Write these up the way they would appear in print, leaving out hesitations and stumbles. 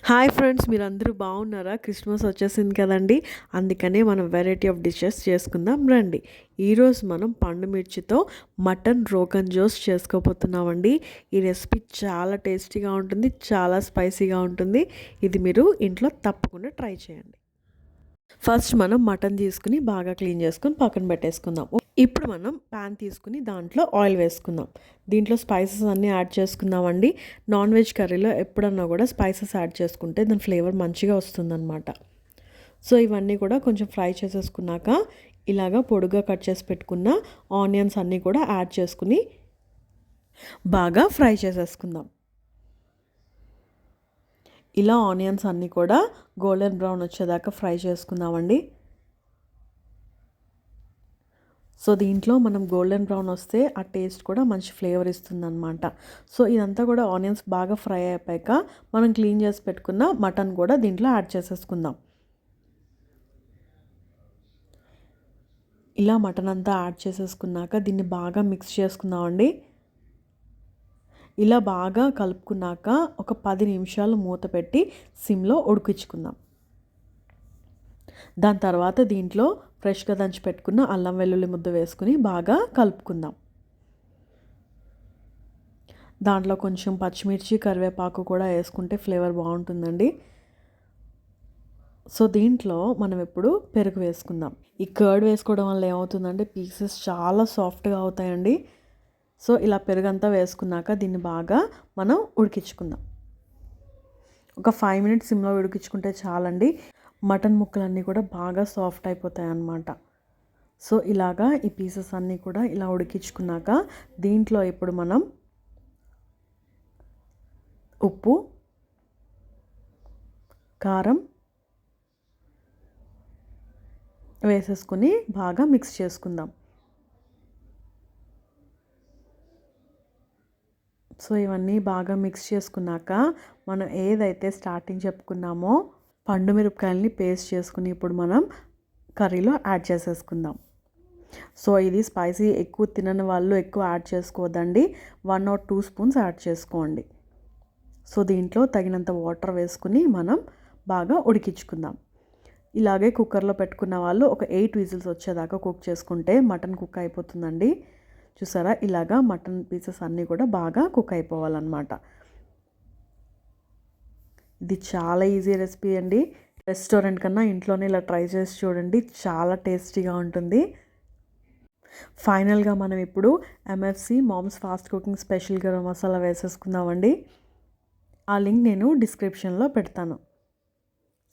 Hi friends, మీరందరూ బాగున్నారా? Christmas వచ్చేసింది కదండి. అందుకనే మనం వెరైటీ ఆఫ్ డిషెస్ చేసుకుందాం రండి. ఈరోజు మనం పండు మిర్చితో మటన్ రోగన్ జోష్ చేసుకోబోతున్నామండి. ఈ రెసిపీ చాలా టేస్టీగా ఉంటుంది, చాలా స్పైసీగా ఉంటుంది. ఇది మీరు ఇంట్లో తప్పకుండా ట్రై చేయండి. ఫస్ట్ మనం మటన్ తీసుకుని బాగా క్లీన్ చేసుకుని పక్కన పెట్టేసుకుందాం. ఇప్పుడు మనం ప్యాన్ తీసుకుని దాంట్లో ఆయిల్ వేసుకుందాం. దీంట్లో స్పైసెస్ అన్నీ యాడ్ చేసుకుందామండి. నాన్ వెజ్ కర్రీలో ఎప్పుడన్నా కూడా స్పైసెస్ యాడ్ చేసుకుంటే దాని ఫ్లేవర్ మంచిగా వస్తుందన్నమాట. సో ఇవన్నీ కూడా కొంచెం ఫ్రై చేసేసుకున్నాక ఇలాగా పొడుగా కట్ చేసి పెట్టుకున్న ఆనియన్స్ అన్నీ కూడా యాడ్ చేసుకుని బాగా ఫ్రై చేసేసుకుందాం. ఇలా ఆనియన్స్ అన్నీ కూడా గోల్డెన్ బ్రౌన్ వచ్చేదాకా ఫ్రై చేసుకుందామండి. సో దీంట్లో మనం గోల్డెన్ బ్రౌన్ వస్తే ఆ టేస్ట్ కూడా మంచి ఫ్లేవర్ ఇస్తుందన్నమాట. సో ఇదంతా కూడా ఆనియన్స్ బాగా ఫ్రై అయిపోయాక మనం క్లీన్ చేసి పెట్టుకున్న మటన్ కూడా దీంట్లో యాడ్ చేసేసుకుందాం. ఇలా మటన్ అంతా యాడ్ చేసేసుకున్నాక దీన్ని బాగా మిక్స్ చేసుకుందామండి. ఇలా బాగా కలుపుకున్నాక ఒక 10 నిమిషాలు మూత పెట్టి సిమ్లో ఉడికించుకుందాం. దాని తర్వాత దీంట్లో ఫ్రెష్గా దంచి పెట్టుకున్న అల్లం వెల్లుల్లి ముద్ద వేసుకుని బాగా కలుపుకుందాం. దాంట్లో కొంచెం పచ్చిమిర్చి కరివేపాకు కూడా వేసుకుంటే ఫ్లేవర్ బాగుంటుందండి. సో దీంట్లో మనం ఇప్పుడు పెరుగు వేసుకుందాం. ఈ కర్డ్ వేసుకోవడం వల్ల ఏమవుతుందంటే పీసెస్ చాలా సాఫ్ట్గా అవుతాయండి. సో ఇలా పెరుగంతా వేసుకున్నాక దీన్ని బాగా మనం ఉడికించుకుందాం. ఒక 5 మినిట్స్ సిమ్లో ఉడికించుకుంటే చాలండి. మటన్ ముక్కలన్నీ కూడా బాగా సాఫ్ట్ అయిపోతాయి అన్నమాట. సో ఇలాగా ఈ పీసెస్ అన్నీ కూడా ఇలా ఉడికించుకున్నాక దీంట్లో ఇప్పుడు మనం ఉప్పు, కారం వేసేసుకుని బాగా మిక్స్ చేసుకుందాం. సో ఇవన్నీ బాగా మిక్స్ చేసుకున్నాక మనం ఏదైతే స్టార్టింగ్ చెప్పుకున్నామో పండు మిరపకాయలని పేస్ట్ చేసుకుని ఇప్పుడు మనం కర్రీలో యాడ్ చేసేసుకుందాం. సో ఇది స్పైసీ ఎక్కువ తినని వాళ్ళు ఎక్కువ యాడ్ చేసుకోవద్దండి. 1 or 2 స్పూన్స్ యాడ్ చేసుకోండి. సో దీంట్లో తగినంత వాటర్ వేసుకుని మనం బాగా ఉడికించుకుందాం. ఇలాగే కుక్కర్లో పెట్టుకున్న వాళ్ళు ఒక 8 విజిల్స్ వచ్చేదాకా కుక్ చేసుకుంటే మటన్ కుక్ అయిపోతుందండి. చూసారా, ఇలాగా మటన్ పీసెస్ అన్నీ కూడా బాగా కుక్ అయిపోవాలన్నమాట. ఇది చాలా ఈజీ రెసిపీ అండి. రెస్టారెంట్ కన్నా ఇంట్లోనే ఇలా ట్రై చేసి చూడండి, చాలా టేస్టీగా ఉంటుంది. ఫైనల్గా మనం ఇప్పుడు MFC moms fast cooking special garam masala వేసేసుకుందామండి. ఆ లింక్ నేను డిస్క్రిప్షన్లో పెడతాను.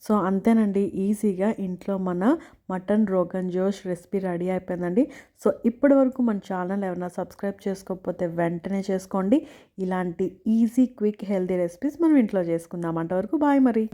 సో అంతేనండి, ఈజీగా ఇంట్లో మన మటన్ రోగన్ జోష్ రెసిపీ రెడీ అయిపోయిందండి. సో ఇప్పటి వరకు మన ఛానల్ ఎవరైనా సబ్స్క్రైబ్ చేసుకోకపోతే వెంటనే చేసుకోండి. ఇలాంటి ఈజీ క్విక్ హెల్తీ రెసిపీస్ మనం ఇంట్లో చేసుకుందాం. అంతవరకు బాయ్ మరి.